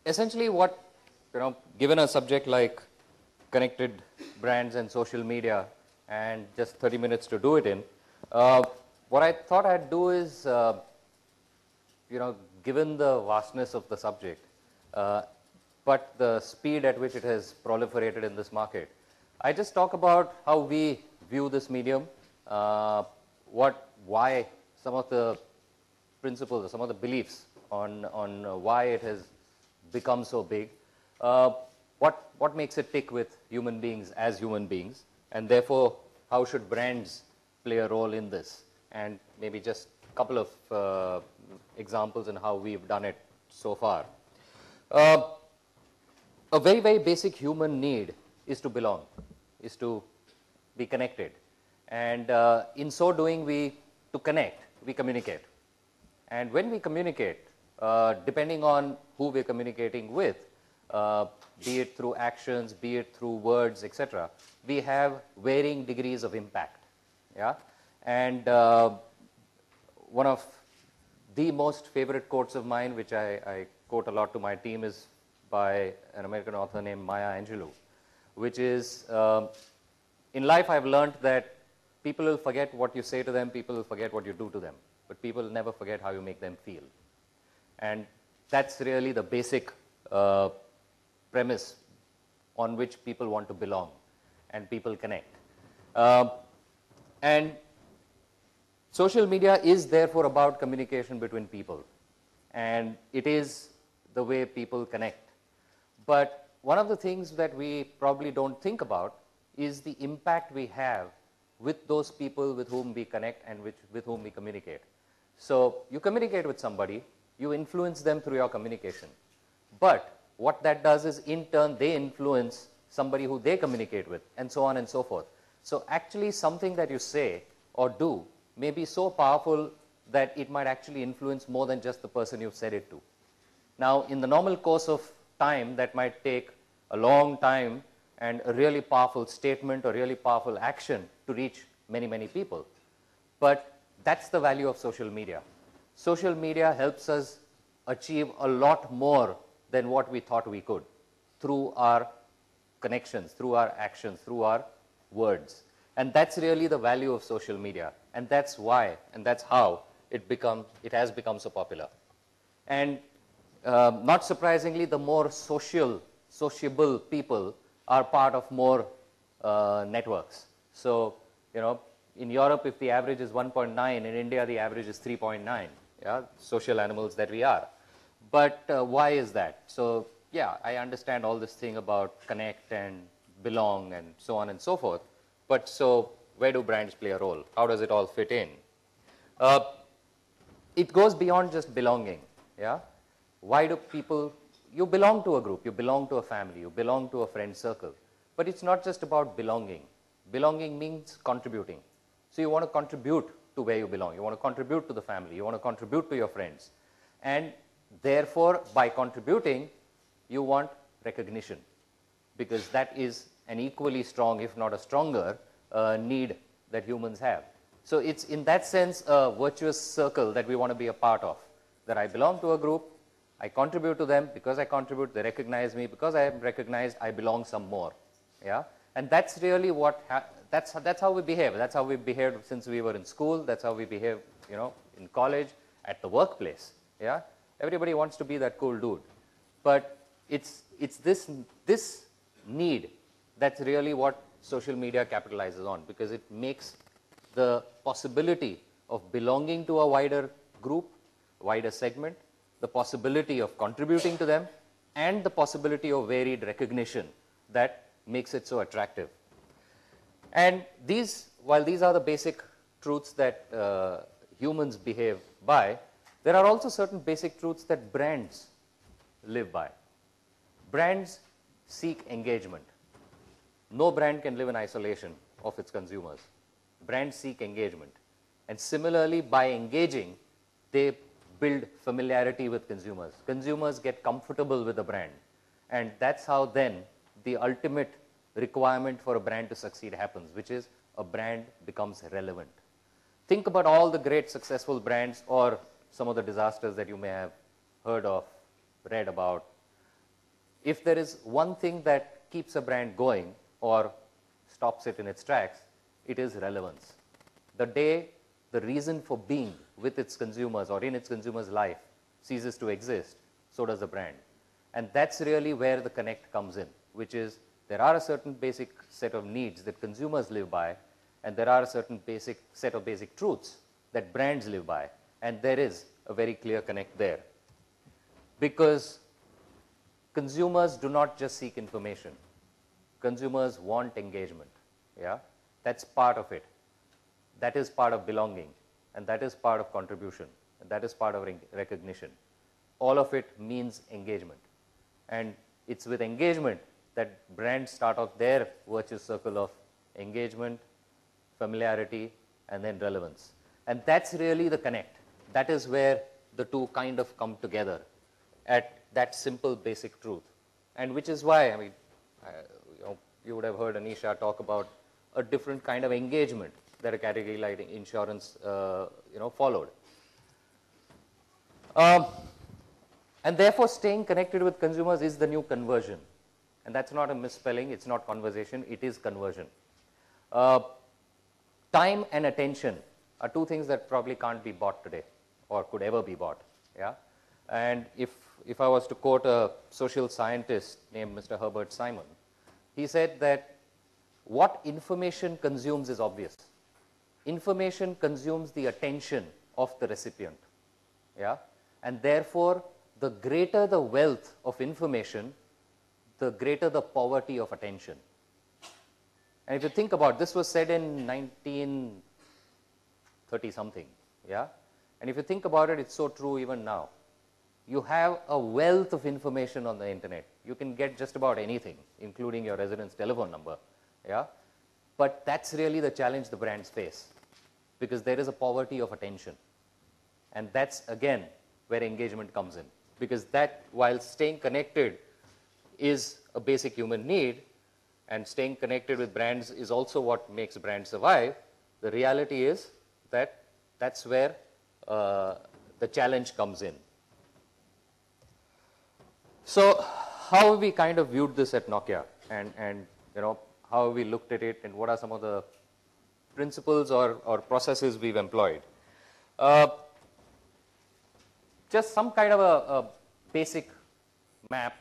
essentially what, given a subject like connected brands and social media and just 30 minutes to do it in, what I thought I'd do is, given the vastness of the subject, but the speed at which it has proliferated in this market, I just talk about how we view this medium, why some of the principles, some of the beliefs on why it has become so big, what makes it tick with human beings as human beings, and therefore how should brands play a role in this, and maybe just a couple of examples in how we've done it so far. A very, very basic human need is to belong, is to be connected. And in so doing, to connect, we communicate. And when we communicate, depending on who we're communicating with, be it through actions, be it through words, etc., we have varying degrees of impact. Yeah? And one of the most favorite quotes of mine, which I quote a lot to my team, is by an American author named Maya Angelou, which is, in life I've learned that people will forget what you say to them, people will forget what you do to them, but people will never forget how you make them feel. And that's really the basic premise on which people want to belong and people connect. And social media is therefore about communication between people, and it is the way people connect. But one of the things that we probably don't think about is the impact we have with those people with whom we connect and with whom we communicate. So you communicate with somebody, you influence them through your communication. But what that does is, in turn, they influence somebody who they communicate with, and so on and so forth. So actually something that you say or do may be so powerful that it might actually influence more than just the person you've said it to. Now, in the normal course of time, that might take a long time and a really powerful statement or really powerful action to reach many, many people. But that's the value of social media. Social media helps us achieve a lot more than what we thought we could through our connections, through our actions, through our words. And that's really the value of social media. And that's why, and that's how it has become so popular. And not surprisingly, the more sociable people are part of more networks. So, in Europe, if the average is 1.9, in India, the average is 3.9, yeah, social animals that we are. But why is that? So, yeah, I understand all this thing about connect and belong and so on and so forth. But so, where do brands play a role? How does it all fit in? It goes beyond just belonging, yeah? Why do people, you belong to a group, you belong to a family, you belong to a friend circle. But it's not just about belonging. Belonging means contributing. So you want to contribute to where you belong. You want to contribute to the family. You want to contribute to your friends. And therefore, by contributing, you want recognition, because that is an equally strong, if not a stronger, need that humans have. So it's in that sense a virtuous circle that we want to be a part of, that I belong to a group, I contribute to them, because I contribute, they recognize me, because I am recognized, I belong some more. Yeah? And that's really what, that's how we behave. That's how we behaved since we were in school. That's how we behave, in college, at the workplace. Yeah? Everybody wants to be that cool dude. But it's this need that's really what social media capitalizes on, because it makes the possibility of belonging to a wider group, wider segment, the possibility of contributing to them, and the possibility of varied recognition that makes it so attractive. And while these are the basic truths that humans behave by, there are also certain basic truths that brands live by. Brands seek engagement. No brand can live in isolation of its consumers. Brands seek engagement. And similarly, by engaging, they build familiarity with consumers. Consumers get comfortable with a brand. And that's how then the ultimate requirement for a brand to succeed happens, which is a brand becomes relevant. Think about all the great successful brands, or some of the disasters that you may have heard of, read about. if there is one thing that keeps a brand going or stops it in its tracks, it is relevance. The day the reason for being with its consumers or in its consumers' life ceases to exist, so does the brand. And that's really where the connect comes in, which is there are a certain basic set of needs that consumers live by, and there are a certain basic set of basic truths that brands live by, and there is a very clear connect there. Because consumers do not just seek information. Consumers want engagement. Yeah? That's part of it. That is part of belonging, and that is part of contribution, and that is part of recognition. All of it means engagement. And it's with engagement that brands start off their virtuous circle of engagement, familiarity, and then relevance. And that's really the connect. That is where the two kind of come together at that simple basic truth. And which is why, I mean, you would have heard Anisha talk about a different kind of engagement that a category like insurance followed. And therefore, staying connected with consumers is the new conversion. And that's not a misspelling, it's not conversation, it is conversion. Time and attention are two things that probably can't be bought today or could ever be bought. Yeah? And if I was to quote a social scientist named Mr. Herbert Simon, he said that what information consumes is obvious. Information consumes the attention of the recipient. Yeah? And therefore, the greater the wealth of information, the greater the poverty of attention. And if you think about it, this was said in 1930 something. Yeah? And if you think about it, it's so true even now. You have a wealth of information on the internet. You can get just about anything, including your residence telephone number. Yeah? But that's really the challenge the brands face, because there is a poverty of attention. And that's, again, where engagement comes in. Because that, while staying connected is a basic human need, and staying connected with brands is also what makes brands survive, the reality is that that's where the challenge comes in. So how have we kind of viewed this at Nokia, and how have we looked at it, and what are some of the principles or processes we've employed? Just some kind of a basic map,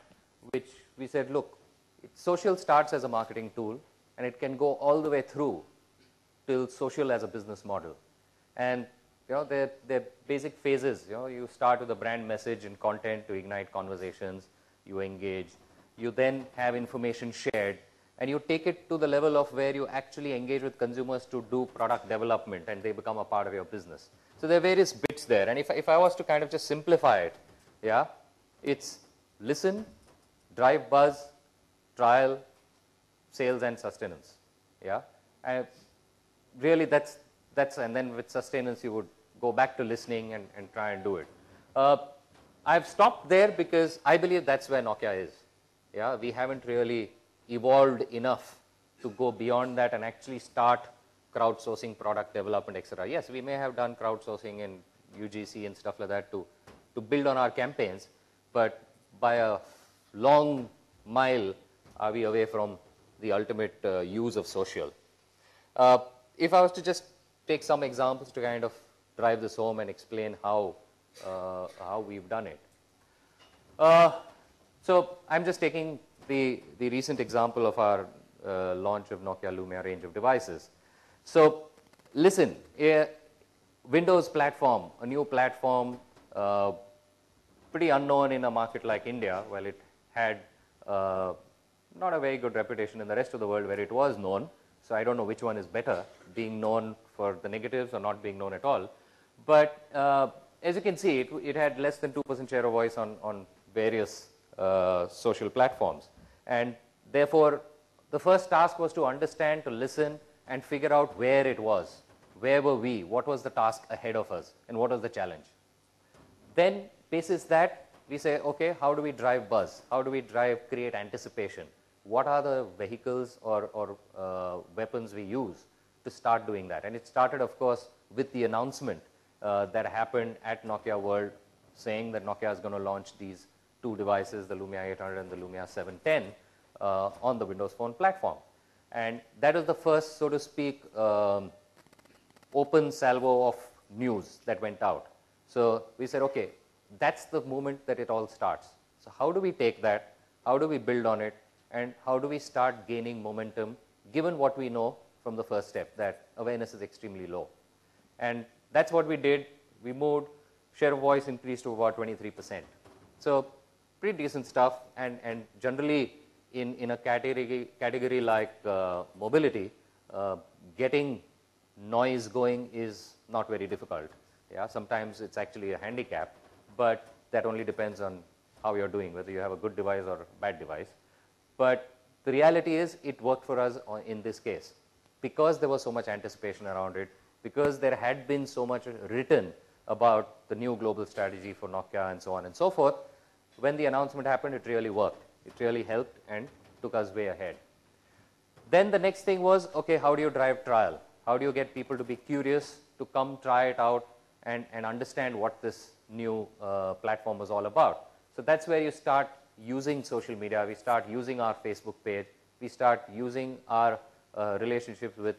which we said, look, social starts as a marketing tool, and it can go all the way through till social as a business model. And they're basic phases. You start with a brand message and content to ignite conversations. You engage. You then have information shared, and you take it to the level of where you actually engage with consumers to do product development, and they become a part of your business. So there are various bits there, and if I was to kind of just simplify it, yeah, it's listen, drive buzz, trial, sales, and sustenance. Yeah, and really that's and then with sustenance you would go back to listening and try and do it. I've stopped there because I believe that's where Nokia is. Yeah, we haven't really evolved enough to go beyond that and actually start crowdsourcing product development, etc. Yes, we may have done crowdsourcing in UGC and stuff like that to build on our campaigns, but by a long mile are we away from the ultimate use of social. If I was to just take some examples to kind of drive this home and explain how we've done it. So I'm just taking the recent example of our launch of Nokia Lumia range of devices. So listen, a Windows platform, a new platform, pretty unknown in a market like India. Well, it had not a very good reputation in the rest of the world where it was known. So I don't know which one is better, being known for the negatives or not being known at all. But as you can see, it had less than 2% share of voice on various social platforms. And therefore, the first task was to understand, to listen, and figure out where it was. Where were we? What was the task ahead of us? And what was the challenge? Then, basis that, we say, okay, how do we drive buzz? How do we create anticipation? What are the vehicles or weapons we use to start doing that? And it started, of course, with the announcement that happened at Nokia World, saying that Nokia is going to launch these two devices, the Lumia 800 and the Lumia 710, on the Windows Phone platform. And that was the first, so to speak, open salvo of news that went out. So we said, okay, that's the moment that it all starts. So how do we take that? How do we build on it? And how do we start gaining momentum, given what we know from the first step, that awareness is extremely low? And that's what we did. We moved, share of voice increased to about 23%. So pretty decent stuff. And generally, in a category like mobility, getting noise going is not very difficult. Yeah, sometimes it's actually a handicap, but that only depends on how you're doing, whether you have a good device or a bad device. But the reality is it worked for us in this case because there was so much anticipation around it, because there had been so much written about the new global strategy for Nokia and so on and so forth. When the announcement happened, it really worked. It really helped and took us way ahead. Then the next thing was, okay, how do you drive trial? How do you get people to be curious, to come try it out and understand what this new platform was all about? So that's where you start using social media. We start using our Facebook page. We start using our relationships with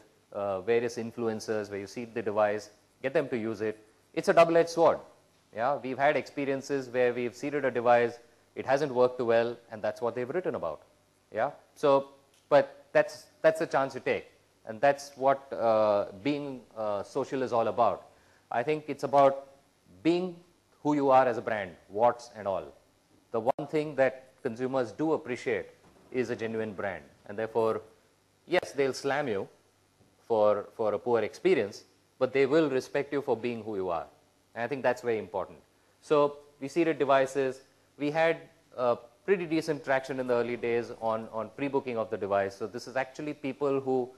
various influencers where you see the device, get them to use it. It's a double-edged sword. Yeah, we've had experiences where we've seeded a device, it hasn't worked well, and that's what they've written about. Yeah, so, but that's a chance you take. And that's what being social is all about. I think it's about being who you are as a brand, warts and all. The one thing that consumers do appreciate is a genuine brand. And therefore, yes, they'll slam you for a poor experience, but they will respect you for being who you are. And I think that's very important. So we seeded devices. We had pretty decent traction in the early days on pre-booking of the device. So this is actually people who,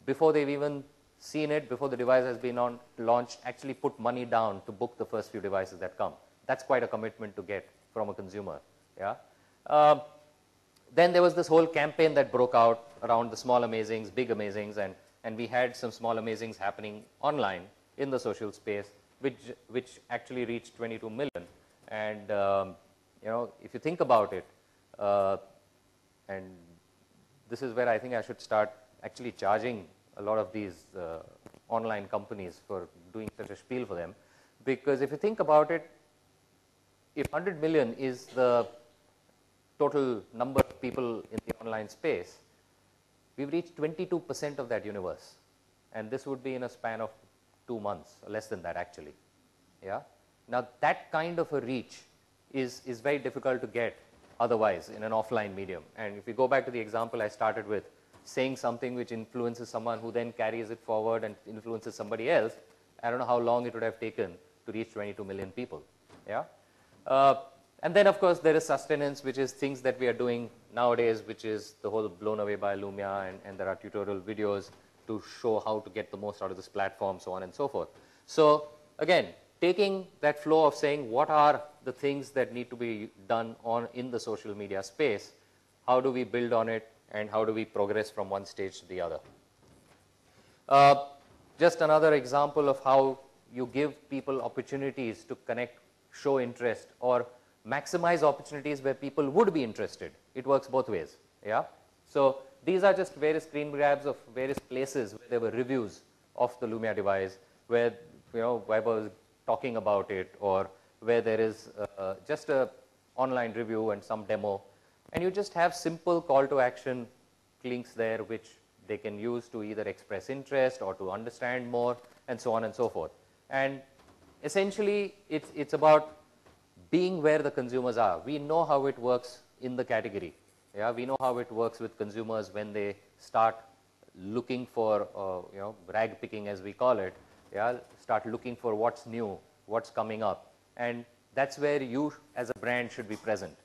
before they've even seen it, before the device has been launched, actually put money down to book the first few devices that come. That's quite a commitment to get from a consumer. Yeah. Then there was this whole campaign that broke out around the small amazings, big amazings, and we had some small amazings happening online in the social space, which actually reached 22 million. And you know, if you think about it, and this is where I think I should start actually charging a lot of these online companies for doing such a spiel for them, because if you think about it, if 100 million is the total number of people in the online space, we've reached 22% of that universe. And this would be in a span of 2 months, or less than that actually. Yeah. Now that kind of a reach is very difficult to get otherwise in an offline medium. And if you go back to the example I started with, saying something which influences someone who then carries it forward and influences somebody else, I don't know how long it would have taken to reach 22 million people. Yeah. And then of course there is sustenance, which is things that we are doing nowadays, which is the whole blown away by Lumia, and there are tutorial videos to show how to get the most out of this platform, so on and so forth. So again, taking that flow of saying what are the things that need to be done in the social media space, how do we build on it, and how do we progress from one stage to the other. Just another example of how you give people opportunities to connect, show interest, or maximize opportunities where people would be interested. It works both ways. Yeah. So these are just various screen grabs of various places where there were reviews of the Lumia device, where Weber was talking about it, or where there is just a online review and some demo, and you just have simple call to action links there which they can use to either express interest or to understand more, and so on and so forth. And essentially it's about being where the consumers are. We know how it works in the category. Yeah, we know how it works with consumers when they start looking for rag picking, as we call it. Yeah, start looking for what's new, what's coming up, and that's where you as a brand should be present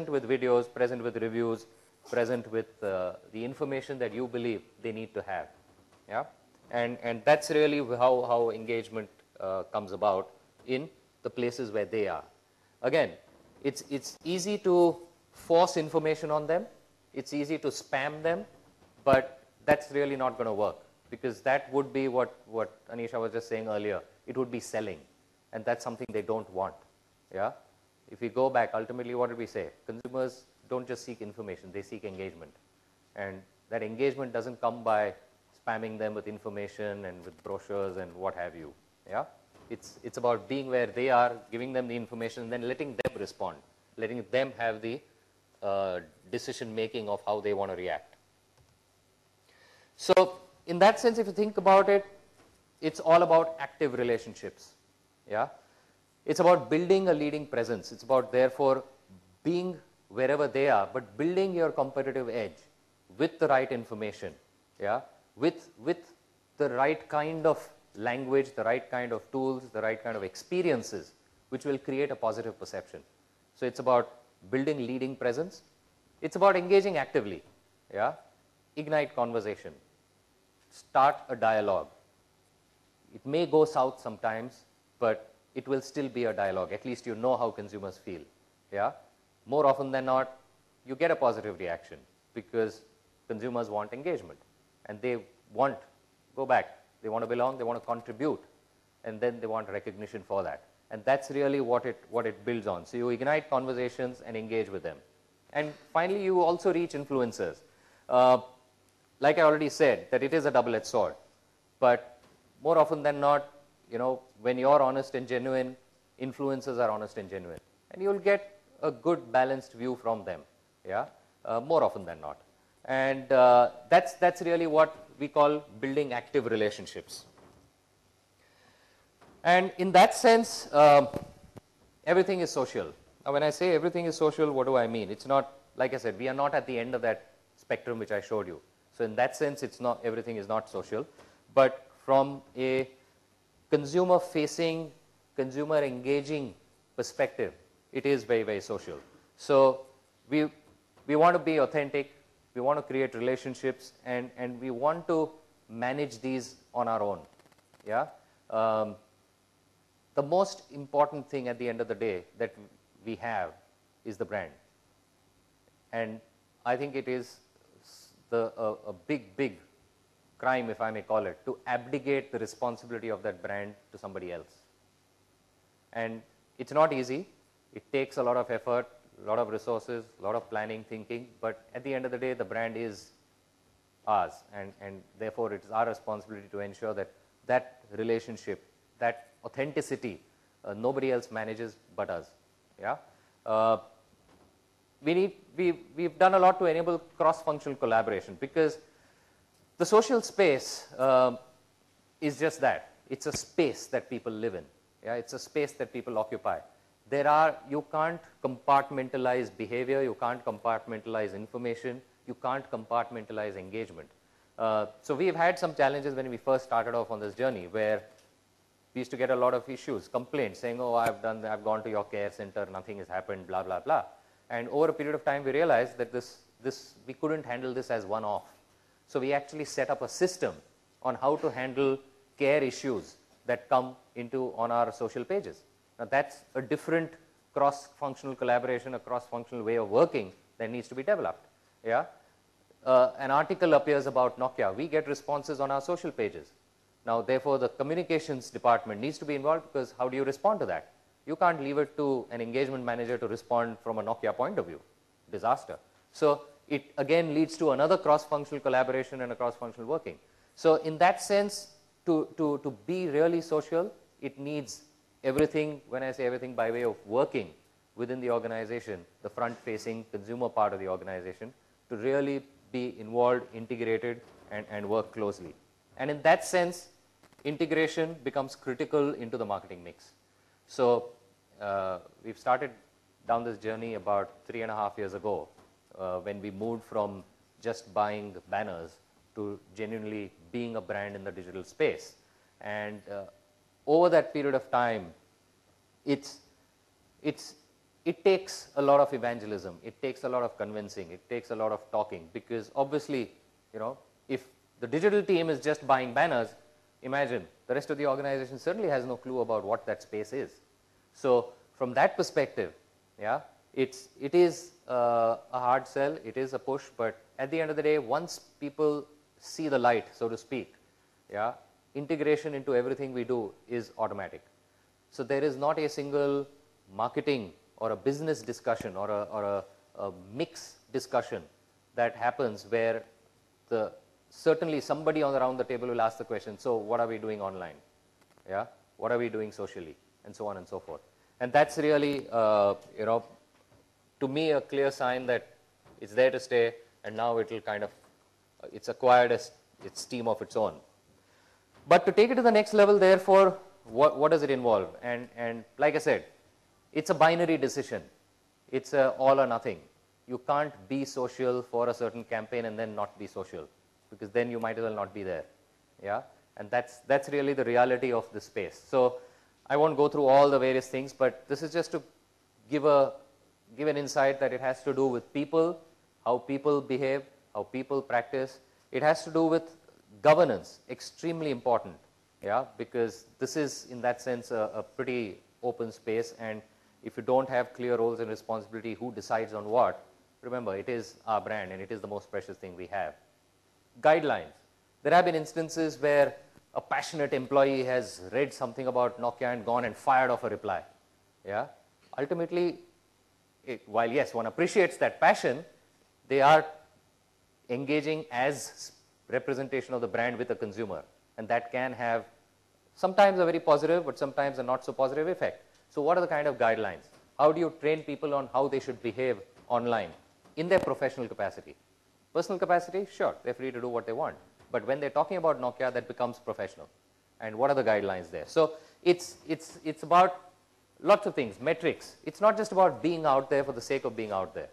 with videos, present with reviews, present with the information that you believe they need to have. Yeah, and that's really how engagement comes about in the places where they are. Again, it's easy to force information on them, it's easy to spam them, but that's really not going to work, because that would be what Anisha was just saying earlier. It would be selling, and that's something they don't want. Yeah. If we go back, ultimately what did we say? Consumers don't just seek information, they seek engagement. And that engagement doesn't come by spamming them with information and with brochures and what have you. Yeah? It's about being where they are, giving them the information, and then letting them respond, letting them have the decision making of how they want to react. So in that sense, if you think about it, it's all about active relationships. Yeah? It's about building a leading presence. It's about therefore being wherever they are, but building your competitive edge with the right information, yeah? with the right kind of language, the right kind of tools, the right kind of experiences, which will create a positive perception. So it's about building leading presence. It's about engaging actively. Yeah? Ignite conversation. Start a dialogue. It may go south sometimes, but it will still be a dialogue. At least you know how consumers feel. Yeah? More often than not, you get a positive reaction because consumers want engagement and they want, go back, they want to belong, they want to contribute, and then they want recognition for that. And that's really what it builds on. So you ignite conversations and engage with them. And finally, you also reach influencers. Like I already said, that it is a double-edged sword. But more often than not, you know, when you're honest and genuine, influencers are honest and genuine. And you'll get a good balanced view from them, yeah, more often than not. And that's really what we call building active relationships. And in that sense, everything is social. Now, when I say everything is social, what do I mean? It's not, like I said, we are not at the end of that spectrum which I showed you. So in that sense, it's not, everything is not social. But from a consumer-facing, consumer-engaging perspective, it is very, very social. So we want to be authentic, we want to create relationships, and we want to manage these on our own. Yeah? The most important thing at the end of the day that we have is the brand. And I think it is a big, big crime, if I may call it, to abdicate the responsibility of that brand to somebody else. And it's not easy. It takes a lot of effort, a lot of resources, a lot of planning, thinking, but at the end of the day, the brand is ours, and therefore it is our responsibility to ensure that that relationship, that authenticity, nobody else manages but us. Yeah? We've done a lot to enable cross-functional collaboration, because the social space is just that. It's a space that people live in. Yeah? It's a space that people occupy. You can't compartmentalize behavior, you can't compartmentalize information, you can't compartmentalize engagement. So we've had some challenges when we first started off on this journey, where we used to get a lot of issues, complaints, saying, oh, I've gone to your care center, nothing has happened, blah, blah, blah. And over a period of time, we realized that we couldn't handle this as one-off. So we actually set up a system on how to handle care issues that come on our social pages. Now, that's a different cross-functional collaboration, a cross-functional way of working that needs to be developed. Yeah? An article appears about Nokia. We get responses on our social pages. Now, therefore, the communications department needs to be involved, because how do you respond to that? You can't leave it to an engagement manager to respond from a Nokia point of view. Disaster. So it again leads to another cross-functional collaboration and a cross-functional working. So in that sense, to be really social, it needs everything. When I say everything, by way of working within the organization, the front-facing consumer part of the organization, to really be involved, integrated, and work closely. And in that sense, integration becomes critical into the marketing mix. So we've started down this journey about 3.5 years ago, when we moved from just buying banners to genuinely being a brand in the digital space. And over that period of time, it takes a lot of evangelism, it takes a lot of convincing, it takes a lot of talking, because obviously, you know, if the digital team is just buying banners, imagine the rest of the organization certainly has no clue about what that space is. So from that perspective, yeah, it is a hard sell, it is a push, but at the end of the day, once people see the light, so to speak, yeah, integration into everything we do is automatic. So there is not a single marketing or a business discussion or a mix discussion that happens where certainly somebody around the table will ask the question, so what are we doing online? Yeah? What are we doing socially? And so on and so forth. And that's really, to me, a clear sign that it's there to stay, and now it will kind of, it's acquired its steam of its own. But to take it to the next level, therefore, what does it involve? And like I said, it's a binary decision. It's a all or nothing. You can't be social for a certain campaign and then not be social, because then you might as well not be there. Yeah? And that's really the reality of this space. So I won't go through all the various things, but this is just to give an insight that it has to do with people, how people behave, how people practice. It has to do with governance, extremely important, yeah, because this is, in that sense, a pretty open space, and if you don't have clear roles and responsibility, who decides on what, remember, it is our brand, and it is the most precious thing we have. Guidelines. There have been instances where a passionate employee has read something about Nokia and gone and fired off a reply. Yeah? Ultimately, while yes, one appreciates that passion, they are engaging as representation of the brand with a consumer, and that can have sometimes a very positive but sometimes a not so positive effect. So what are the kind of guidelines? How do you train people on how they should behave online in their professional capacity? Personal capacity, sure, they're free to do what they want, but when they're talking about Nokia, that becomes professional. And what are the guidelines there? So it's about lots of things, metrics. It's not just about being out there for the sake of being out there.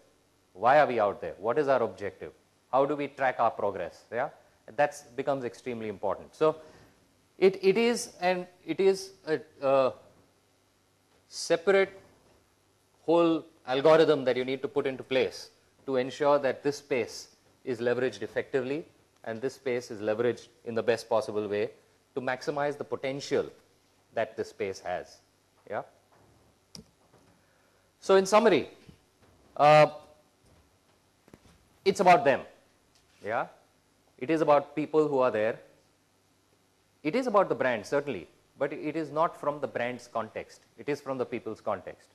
Why are we out there? What is our objective? How do we track our progress? Yeah? That becomes extremely important. So it is a separate whole algorithm that you need to put into place to ensure that this space is leveraged effectively and this space is leveraged in the best possible way to maximize the potential that this space has. Yeah? So in summary, it's about them. Yeah? It is about people who are there. It is about the brand, certainly, but it is not from the brand's context. It is from the people's context.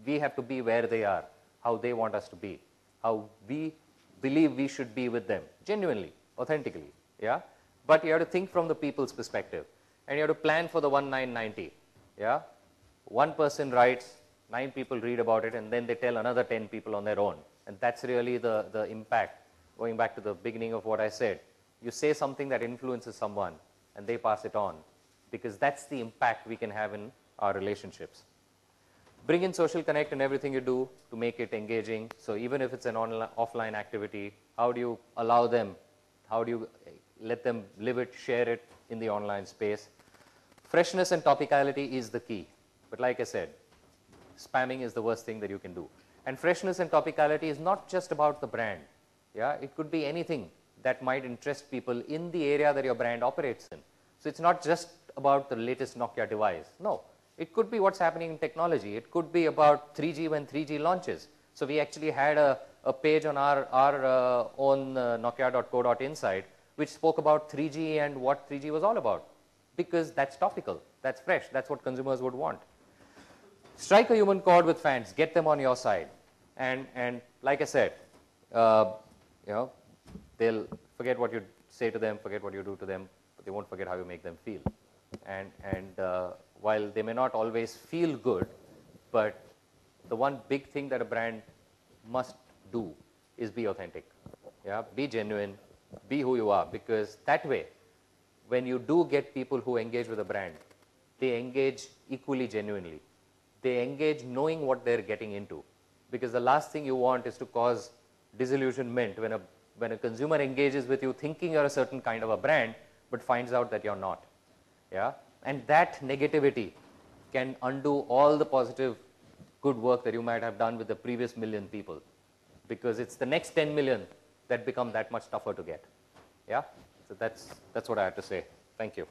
We have to be where they are, how they want us to be, how we believe we should be with them, genuinely, authentically. Yeah? But you have to think from the people's perspective, and you have to plan for the 1990. Yeah? One person writes, 9 people read about it, and then they tell another 10 people on their own. And that's really the impact. Going back to the beginning of what I said, you say something that influences someone, and they pass it on, because that's the impact we can have in our relationships. Bring in social connect in everything you do to make it engaging. So even if it's an offline activity, how do you allow them, how do you let them live it, share it in the online space? Freshness and topicality is the key. But like I said, spamming is the worst thing that you can do. And freshness and topicality is not just about the brand. Yeah? It could be anything that might interest people in the area that your brand operates in. So it's not just about the latest Nokia device. No. It could be what's happening in technology. It could be about 3G when 3G launches. So we actually had a page on our own nokia.co.in site which spoke about 3G and what 3G was all about. Because that's topical, that's fresh, that's what consumers would want. Strike a human chord with fans, get them on your side. And like I said, they'll forget what you say to them, forget what you do to them, but they won't forget how you make them feel. And while they may not always feel good, but the one big thing that a brand must do is be authentic. Yeah? Be genuine, be who you are, because that way, when you do get people who engage with a brand, they engage equally genuinely. They engage knowing what they're getting into, because the last thing you want is to cause disillusionment when a consumer engages with you thinking you're a certain kind of a brand, but finds out that you're not. Yeah? And that negativity can undo all the positive good work that you might have done with the previous million people, because it's the next 10 million that become that much tougher to get. Yeah? So that's what I have to say. Thank you.